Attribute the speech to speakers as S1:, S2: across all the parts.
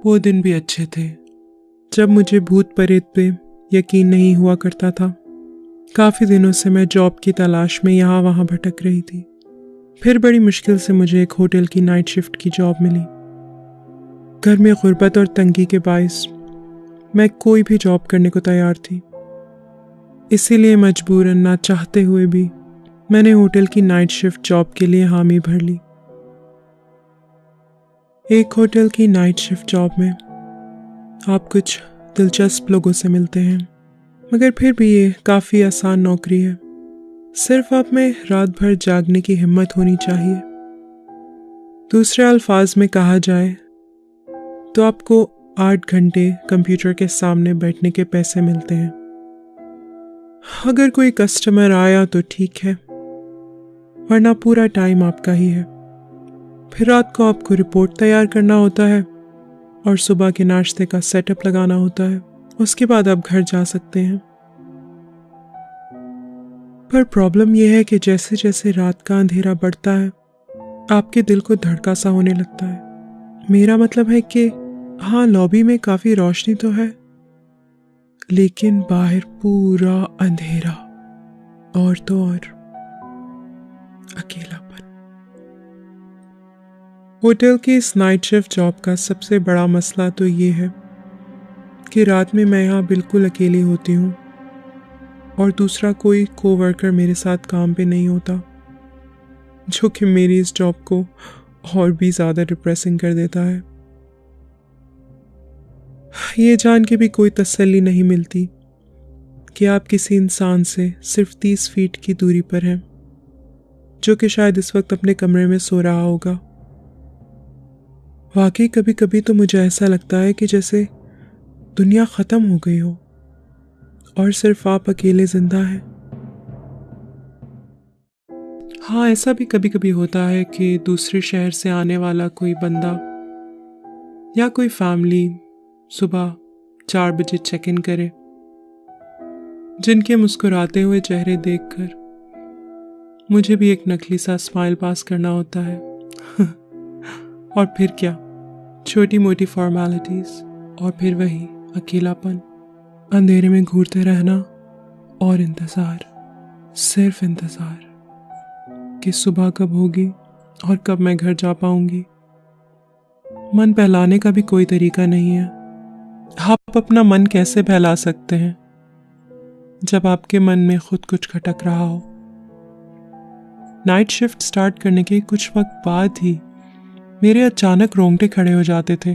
S1: वो दिन भी अच्छे थे जब मुझे भूत प्रेत पे यकीन नहीं हुआ करता था। काफ़ी दिनों से मैं जॉब की तलाश में यहाँ वहाँ भटक रही थी। फिर बड़ी मुश्किल से मुझे एक होटल की नाइट शिफ्ट की जॉब मिली। घर में गुर्बत और तंगी के बायस मैं कोई भी जॉब करने को तैयार थी। इसीलिए मजबूरन ना चाहते हुए भी मैंने होटल की नाइट शिफ्ट जॉब के लिए हामी भर ली। एक होटल की नाइट शिफ्ट जॉब में आप कुछ दिलचस्प लोगों से मिलते हैं, मगर फिर भी ये काफ़ी आसान नौकरी है। सिर्फ आप में रात भर जागने की हिम्मत होनी चाहिए। दूसरे अल्फाज में कहा जाए तो आपको 8 घंटे कंप्यूटर के सामने बैठने के पैसे मिलते हैं। अगर कोई कस्टमर आया तो ठीक है, वरना पूरा टाइम आपका ही है। फिर रात को आपको रिपोर्ट तैयार करना होता है और सुबह के नाश्ते का सेटअप लगाना होता है। उसके बाद आप घर जा सकते हैं। पर प्रॉब्लम यह है कि जैसे जैसे रात का अंधेरा बढ़ता है आपके दिल को धड़का सा होने लगता है। मेरा मतलब है कि हाँ, लॉबी में काफ़ी रोशनी तो है, लेकिन बाहर पूरा अंधेरा और तो और अकेलापन। होटल की इस नाइट शिफ्ट जॉब का सबसे बड़ा मसला तो ये है कि रात में मैं यहाँ बिल्कुल अकेली होती हूँ और दूसरा कोई कोवर्कर मेरे साथ काम पे नहीं होता, जो कि मेरी इस जॉब को और भी ज़्यादा डिप्रेसिंग कर देता है। ये जान के भी कोई तसल्ली नहीं मिलती कि आप किसी इंसान से सिर्फ 30 फीट की दूरी पर हैं, जो कि शायद इस वक्त अपने कमरे में सो रहा होगा। वाकई कभी कभी तो मुझे ऐसा लगता है कि जैसे दुनिया ख़त्म हो गई हो और सिर्फ आप अकेले जिंदा हैं। हाँ, ऐसा भी कभी कभी होता है कि दूसरे शहर से आने वाला कोई बंदा या कोई फैमिली सुबह 4 बजे चेक इन करे, जिनके मुस्कुराते हुए चेहरे देखकर मुझे भी एक नकली सा स्माइल पास करना होता है। और फिर क्या, छोटी मोटी फॉर्मेलिटीज और फिर वही अकेलापन, अंधेरे में घूरते रहना और इंतज़ार, सिर्फ इंतज़ार कि सुबह कब होगी और कब मैं घर जा पाऊंगी। मन बहलाने का भी कोई तरीका नहीं है। आप अपना मन कैसे बहला सकते हैं जब आपके मन में खुद कुछ खटक रहा हो। नाइट शिफ्ट स्टार्ट करने के कुछ वक्त बाद ही मेरे अचानक रोंगटे खड़े हो जाते थे।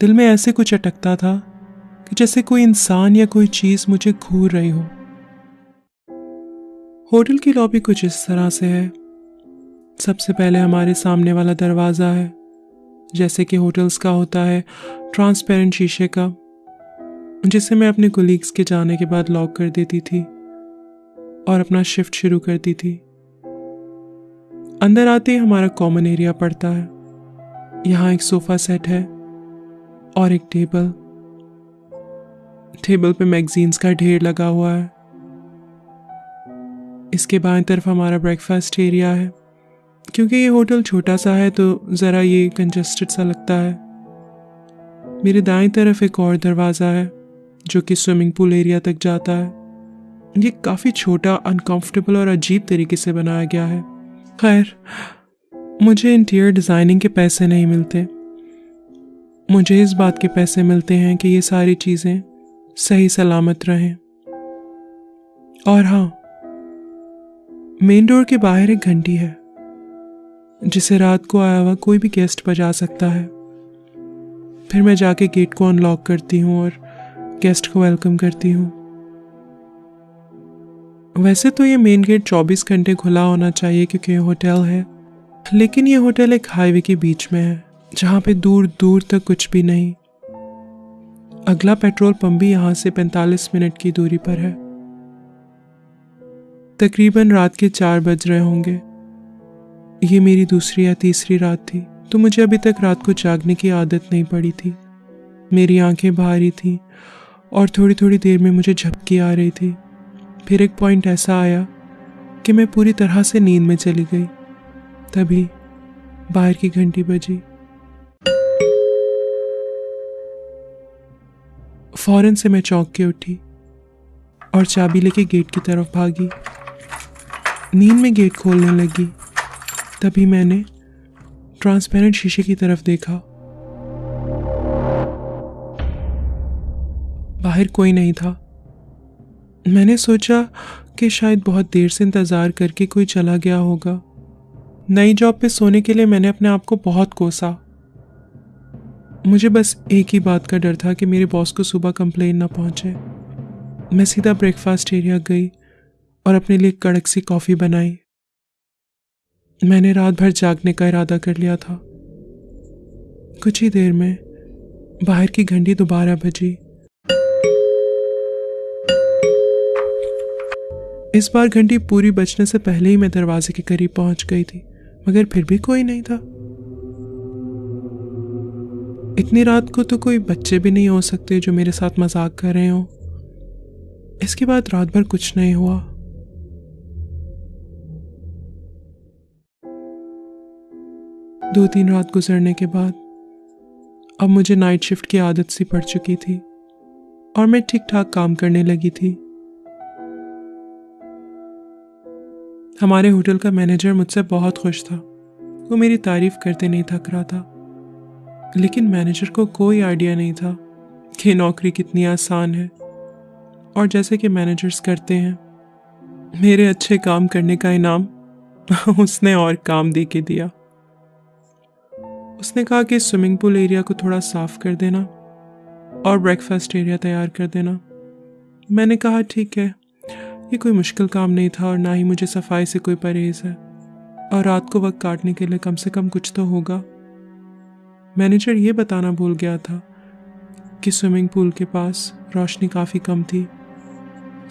S1: दिल में ऐसे कुछ अटकता था कि जैसे कोई इंसान या कोई चीज मुझे घूर रही हो। होटल की लॉबी कुछ इस तरह से है। सबसे पहले हमारे सामने वाला दरवाज़ा है, जैसे कि होटल्स का होता है, ट्रांसपेरेंट शीशे का, जिसे मैं अपने कोलीग्स के जाने के बाद लॉक कर देती थी और अपना शिफ्ट शुरू करती थी। अंदर आते ही हमारा कॉमन एरिया पड़ता है। यहाँ एक सोफा सेट है और एक टेबल पे मैगजीन्स का ढेर लगा हुआ है। इसके बाएं तरफ हमारा ब्रेकफास्ट एरिया है। क्योंकि ये होटल छोटा सा है तो ज़रा ये कंजस्टेड सा लगता है। मेरे दाएं तरफ एक और दरवाज़ा है जो कि स्विमिंग पूल एरिया तक जाता है। ये काफ़ी छोटा, अनकंफर्टेबल और अजीब तरीके से बनाया गया है। खैर, मुझे इंटीरियर डिज़ाइनिंग के पैसे नहीं मिलते। मुझे इस बात के पैसे मिलते हैं कि ये सारी चीज़ें सही सलामत रहें। और हाँ, मेन डोर के बाहर एक घंटी है जिसे रात को आया हुआ कोई भी गेस्ट बजा सकता है। फिर मैं जाके गेट को अनलॉक करती हूँ और गेस्ट को वेलकम करती हूँ। वैसे तो ये मेन गेट 24 घंटे खुला होना चाहिए क्योंकि ये होटल है, लेकिन ये होटल एक हाईवे के बीच में है जहाँ पे दूर दूर तक कुछ भी नहीं। अगला पेट्रोल पंप भी यहाँ से 45 मिनट की दूरी पर है। तकरीबन रात के 4 बज रहे होंगे। ये मेरी दूसरी या तीसरी रात थी, तो मुझे अभी तक रात को जागने की आदत नहीं पड़ी थी। मेरी आंखें भारी थीं और थोड़ी थोड़ी देर में मुझे झपकी आ रही थी। फिर एक पॉइंट ऐसा आया कि मैं पूरी तरह से नींद में चली गई। तभी बाहर की घंटी बजी। फौरन से मैं चौंक के उठी और चाबी लेके गेट की तरफ भागी। नींद में गेट खोलने लगी, तभी मैंने ट्रांसपेरेंट शीशे की तरफ देखा। बाहर कोई नहीं था। मैंने सोचा कि शायद बहुत देर से इंतज़ार करके कोई चला गया होगा। नई जॉब पे सोने के लिए मैंने अपने आप को बहुत कोसा। मुझे बस एक ही बात का डर था कि मेरे बॉस को सुबह कंप्लेन ना पहुंचे। मैं सीधा ब्रेकफास्ट एरिया गई और अपने लिए कड़क सी कॉफ़ी बनाई। मैंने रात भर जागने का इरादा कर लिया था। कुछ ही देर में बाहर की घंटी दोबारा बजी। इस बार घंटी पूरी बजने से पहले ही मैं दरवाजे के करीब पहुंच गई थी, मगर फिर भी कोई नहीं था। इतनी रात को तो कोई बच्चे भी नहीं हो सकते जो मेरे साथ मजाक कर रहे हो। इसके बाद रात भर कुछ नहीं हुआ। दो तीन रात गुजरने के बाद अब मुझे नाइट शिफ्ट की आदत सी पड़ चुकी थी और मैं ठीक ठाक काम करने लगी थी। हमारे होटल का मैनेजर मुझसे बहुत खुश था। वो मेरी तारीफ करते नहीं थक रहा था, लेकिन मैनेजर को कोई आइडिया नहीं था कि नौकरी कितनी आसान है। और जैसे कि मैनेजर्स करते हैं, मेरे अच्छे काम करने का इनाम उसने और काम दे के दिया। उसने कहा कि स्विमिंग पूल एरिया को थोड़ा साफ कर देना और ब्रेकफास्ट एरिया तैयार कर देना। मैंने कहा ठीक है, ये कोई मुश्किल काम नहीं था और ना ही मुझे सफाई से कोई परहेज है, और रात को वक्त काटने के लिए कम से कम कुछ तो होगा। मैनेजर ये बताना भूल गया था कि स्विमिंग पूल के पास रोशनी काफ़ी कम थी।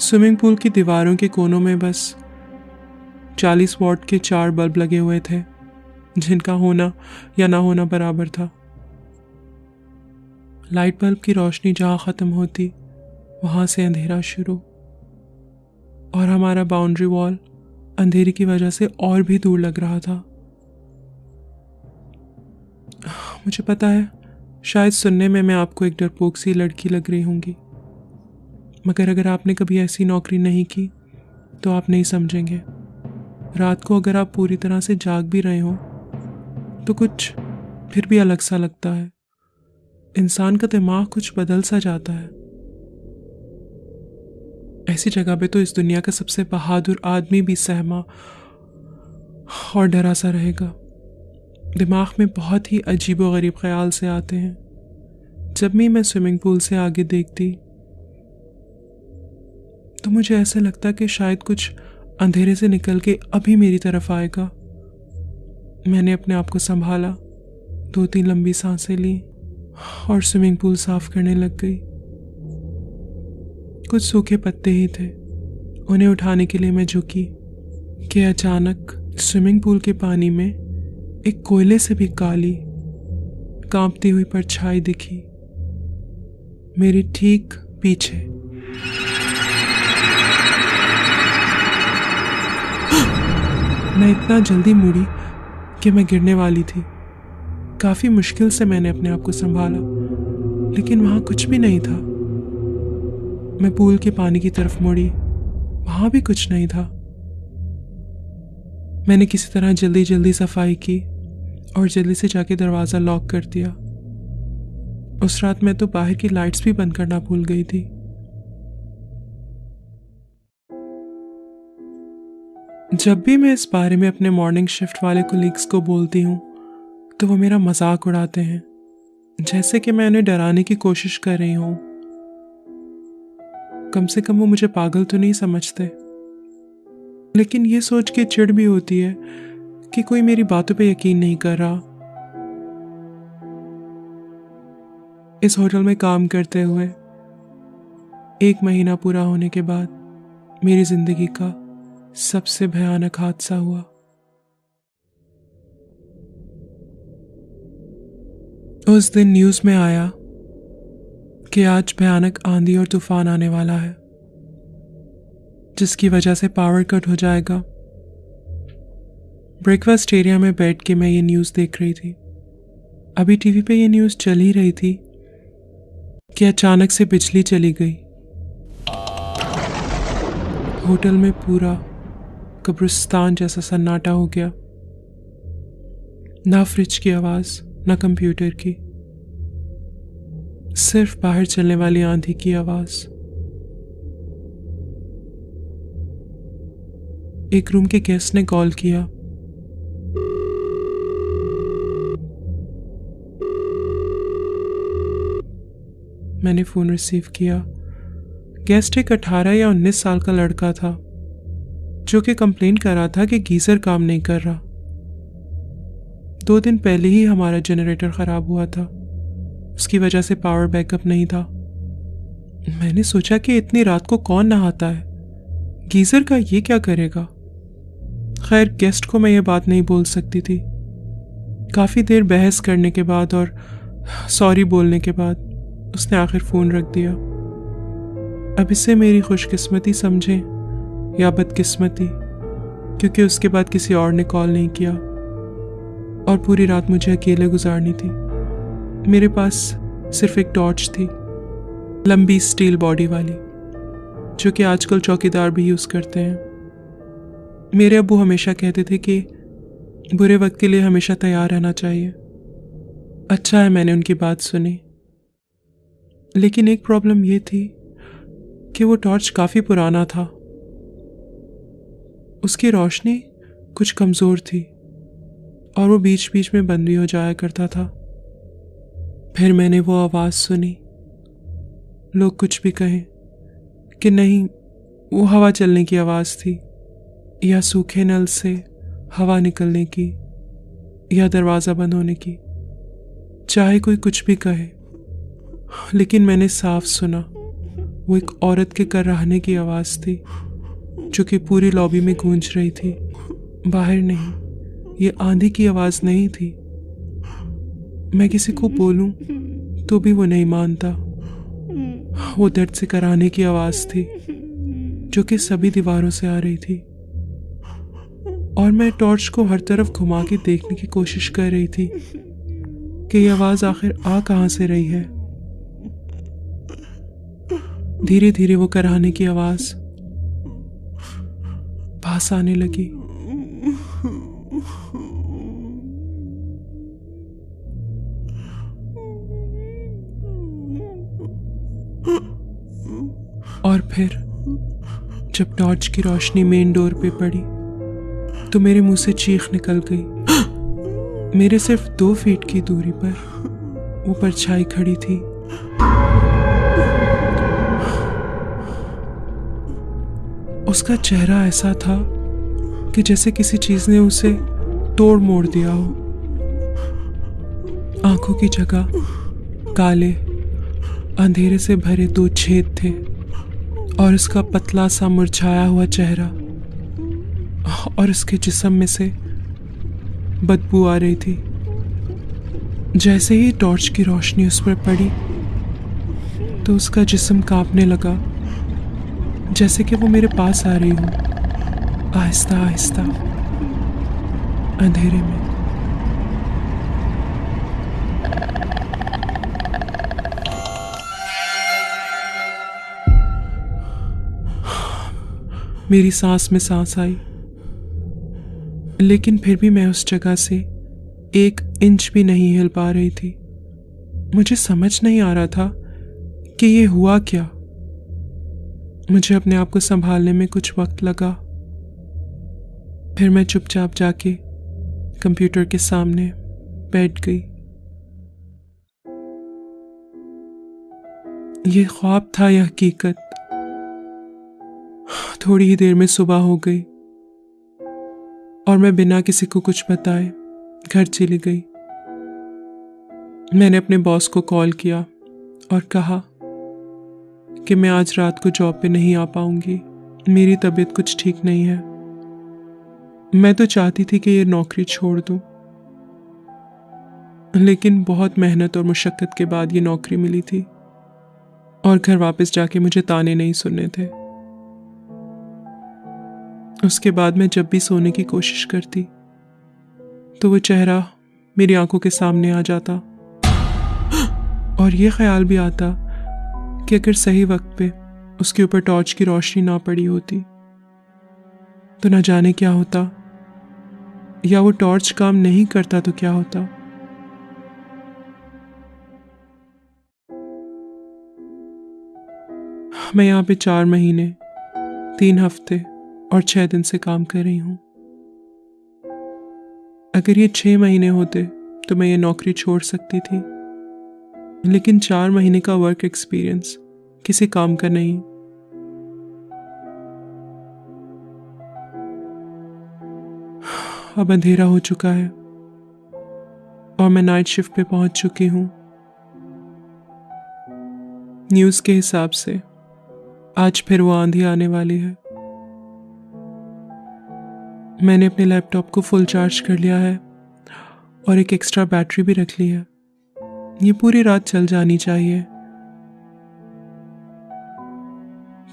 S1: स्विमिंग पूल की दीवारों के कोनों में बस 40 वॉट के 4 बल्ब लगे हुए थे, जिनका होना या ना होना बराबर था। लाइट बल्ब की रोशनी जहाँ ख़त्म होती, वहाँ से अंधेरा शुरू, और हमारा बाउंड्री वॉल अंधेरे की वजह से और भी दूर लग रहा था। मुझे पता है, शायद सुनने में मैं आपको एक डरपोक सी लड़की लग रही होंगी, मगर अगर आपने कभी ऐसी नौकरी नहीं की तो आप नहीं समझेंगे। रात को अगर आप पूरी तरह से जाग भी रहे हो तो कुछ फिर भी अलग सा लगता है। इंसान का दिमाग कुछ बदल सा जाता है। ऐसी जगह पे तो इस दुनिया का सबसे बहादुर आदमी भी सहमा और डरा सा रहेगा। दिमाग में बहुत ही अजीबोगरीब ख्याल से आते हैं। जब भी मैं स्विमिंग पूल से आगे देखती तो मुझे ऐसा लगता कि शायद कुछ अंधेरे से निकल के अभी मेरी तरफ आएगा। मैंने अपने आप को संभाला, 2-3 लंबी सांसें ली और स्विमिंग पूल साफ करने लग गई। कुछ सूखे पत्ते ही थे। उन्हें उठाने के लिए मैं झुकी कि अचानक स्विमिंग पूल के पानी में एक कोयले से भी काली कांपती हुई परछाई दिखी, मेरे ठीक पीछे। मैं इतना जल्दी मुड़ी कि मैं गिरने वाली थी। काफी मुश्किल से मैंने अपने आप को संभाला, लेकिन वहां कुछ भी नहीं था। मैं पूल के पानी की तरफ मुड़ी, वहां भी कुछ नहीं था। मैंने किसी तरह जल्दी जल्दी सफाई की और जल्दी से जाके दरवाजा लॉक कर दिया। उस रात मैं तो बाहर की लाइट्स भी बंद करना भूल गई थी। जब भी मैं इस बारे में अपने मॉर्निंग शिफ्ट वाले कोलीग्स को बोलती हूँ तो वो मेरा मजाक उड़ाते हैं, जैसे कि मैं उन्हें डराने की कोशिश कर रही हूँ। कम से कम वो मुझे पागल तो नहीं समझते। लेकिन ये सोच के चिढ़ भी होती है कि कोई मेरी बातों पे यकीन नहीं कर रहा। इस होटल में काम करते हुए 1 महीना पूरा होने के बाद मेरी जिंदगी का सबसे भयानक हादसा हुआ। उस दिन न्यूज़ में आया कि आज भयानक आंधी और तूफान आने वाला है, जिसकी वजह से पावर कट हो जाएगा। ब्रेकफास्ट एरिया में बैठ के मैं ये न्यूज़ देख रही थी। अभी टीवी पे ये न्यूज़ चल ही रही थी कि अचानक से बिजली चली गई। होटल में पूरा कब्रिस्तान जैसा सन्नाटा हो गया। ना फ्रिज की आवाज, ना कंप्यूटर की, सिर्फ बाहर चलने वाली आंधी की आवाज। एक रूम के गेस्ट ने कॉल किया। मैंने फोन रिसीव किया। गेस्ट एक 18 या 19 साल का लड़का था जो कि कंप्लेन कर रहा था कि गीजर काम नहीं कर रहा। 2 दिन पहले ही हमारा जनरेटर खराब हुआ था, उसकी वजह से पावर बैकअप नहीं था। मैंने सोचा कि इतनी रात को कौन नहाता है, गीजर का ये क्या करेगा। खैर, गेस्ट को मैं ये बात नहीं बोल सकती थी। काफी देर बहस करने के बाद और सॉरी बोलने के बाद उसने आखिर फोन रख दिया। अब इसे मेरी खुशकिस्मती समझें या बदकिस्मती, क्योंकि उसके बाद किसी और ने कॉल नहीं किया और पूरी रात मुझे अकेले गुजारनी थी। मेरे पास सिर्फ एक टॉर्च थी, लंबी स्टील बॉडी वाली, जो कि आजकल चौकीदार भी यूज करते हैं। मेरे अब्बू हमेशा कहते थे कि बुरे वक्त के लिए हमेशा तैयार रहना चाहिए। अच्छा है मैंने उनकी बात सुनी। लेकिन एक प्रॉब्लम ये थी कि वो टॉर्च काफी पुराना था। उसकी रोशनी कुछ कमजोर थी और वो बीच बीच में बंद भी हो जाया करता था। फिर मैंने वो आवाज सुनी। लोग कुछ भी कहें कि नहीं, वो हवा चलने की आवाज थी, या सूखे नल से हवा निकलने की, या दरवाजा बंद होने की। चाहे कोई कुछ भी कहे, लेकिन मैंने साफ सुना वो एक औरत के कराहने की आवाज थी, जो कि पूरी लॉबी में गूंज रही थी, बाहर नहीं। ये आंधी की आवाज नहीं थी। मैं किसी को बोलूं तो भी वो नहीं मानता। वो दर्द से कराहने की आवाज थी, जो कि सभी दीवारों से आ रही थी। और मैं टॉर्च को हर तरफ घुमा के देखने की कोशिश कर रही थी कि ये आवाज आखिर आ कहां से रही है। धीरे धीरे वो कराहने की आवाज पास आने लगी। और फिर जब टॉर्च की रोशनी मेन डोर पे पड़ी तो मेरे मुंह से चीख निकल गई। मेरे सिर्फ 2 फीट की दूरी पर वो परछाई खड़ी थी। उसका चेहरा ऐसा था कि जैसे किसी चीज ने उसे तोड़ मोड़ दिया हो। आंखों की जगह काले अंधेरे से भरे 2 छेद थे और उसका पतला सा मुरझाया हुआ चेहरा, और उसके जिस्म में से बदबू आ रही थी। जैसे ही टॉर्च की रोशनी उस पर पड़ी तो उसका जिस्म कांपने लगा, जैसे कि वो मेरे पास आ रही हो, आहिस्ता आहिस्ता अंधेरे में। मेरी सांस में सांस आई, लेकिन फिर भी मैं उस जगह से 1 इंच भी नहीं हिल पा रही थी। मुझे समझ नहीं आ रहा था कि ये हुआ क्या। मुझे अपने आप को संभालने में कुछ वक्त लगा। फिर मैं चुपचाप जाके कंप्यूटर के सामने बैठ गई। ये ख्वाब था या हकीकत? थोड़ी ही देर में सुबह हो गई और मैं बिना किसी को कुछ बताए घर चली गई। मैंने अपने बॉस को कॉल किया और कहा कि मैं आज रात को जॉब पे नहीं आ पाऊंगी, मेरी तबीयत कुछ ठीक नहीं है। मैं तो चाहती थी कि ये नौकरी छोड़ दूं, लेकिन बहुत मेहनत और मुशक्कत के बाद ये नौकरी मिली थी और घर वापस जाके मुझे ताने नहीं सुनने थे। उसके बाद मैं जब भी सोने की कोशिश करती तो वो चेहरा मेरी आंखों के सामने आ जाता और ये ख्याल भी आता कि अगर सही वक्त पे उसके ऊपर टॉर्च की रोशनी ना पड़ी होती तो ना जाने क्या होता, या वो टॉर्च काम नहीं करता तो क्या होता। मैं यहाँ पे 4 महीने 3 हफ्ते और 6 दिन से काम कर रही हूँ। अगर ये 6 महीने होते तो मैं ये नौकरी छोड़ सकती थी, लेकिन 4 महीने का वर्क एक्सपीरियंस किसी काम का नहीं। अब अंधेरा हो चुका है और मैं नाइट शिफ्ट पे पहुंच चुकी हूँ। न्यूज़ के हिसाब से आज फिर वो आंधी आने वाली है। मैंने अपने लैपटॉप को फुल चार्ज कर लिया है और एक एक्स्ट्रा बैटरी भी रख ली है। ये पूरी रात चल जानी चाहिए।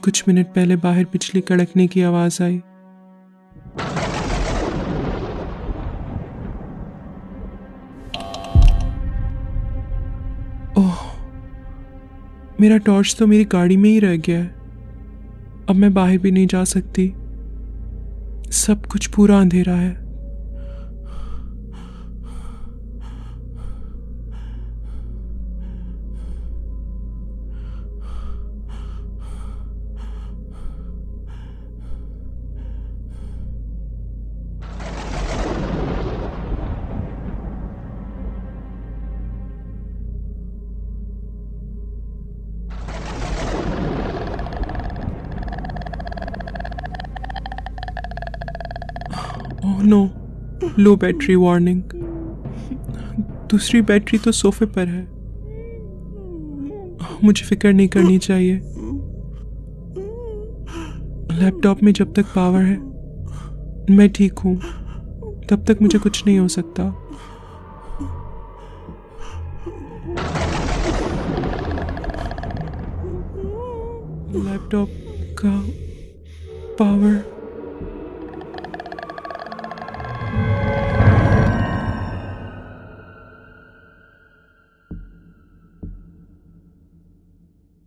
S1: कुछ मिनट पहले बाहर बिजली कड़कने की आवाज आई। ओह, मेरा टॉर्च तो मेरी गाड़ी में ही रह गया है। अब मैं बाहर भी नहीं जा सकती। सब कुछ पूरा अंधेरा है। ओह नो, लो बैटरी वार्निंग। दूसरी बैटरी तो सोफे पर है। मुझे फिक्र नहीं करनी चाहिए। लैपटॉप में जब तक पावर है मैं ठीक हूं, तब तक मुझे कुछ नहीं हो सकता। लैपटॉप का पावर।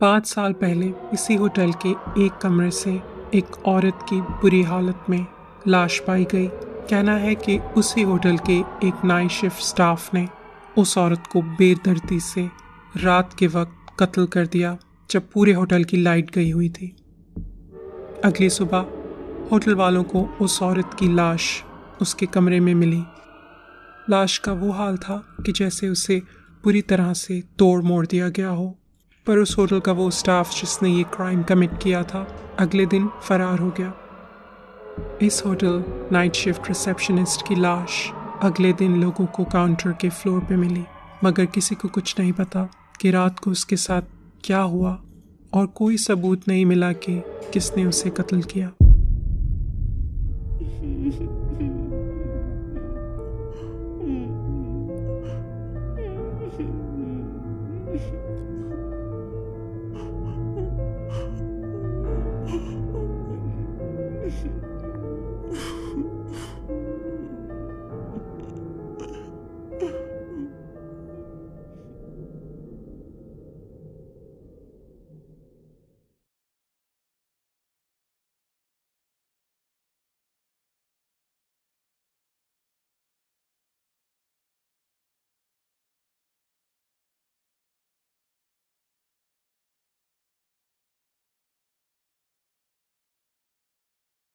S1: पाँच साल पहले इसी होटल के एक कमरे से एक औरत की बुरी हालत में लाश पाई गई। कहना है कि उसी होटल के एक नाइट शिफ्ट स्टाफ ने उस औरत को बेदर्दी से रात के वक्त कत्ल कर दिया, जब पूरे होटल की लाइट गई हुई थी। अगली सुबह होटल वालों को उस औरत की लाश उसके कमरे में मिली। लाश का वो हाल था कि जैसे उसे पूरी तरह से तोड़ मोड़ दिया गया हो। पर उस होटल का वो स्टाफ जिसने ये क्राइम कमिट किया था, अगले दिन फरार हो गया। इस होटल नाइट शिफ्ट रिसेप्शनिस्ट की लाश अगले दिन लोगों को काउंटर के फ्लोर पे मिली, मगर किसी को कुछ नहीं पता कि रात को उसके साथ क्या हुआ, और कोई सबूत नहीं मिला कि किसने उसे कत्ल किया।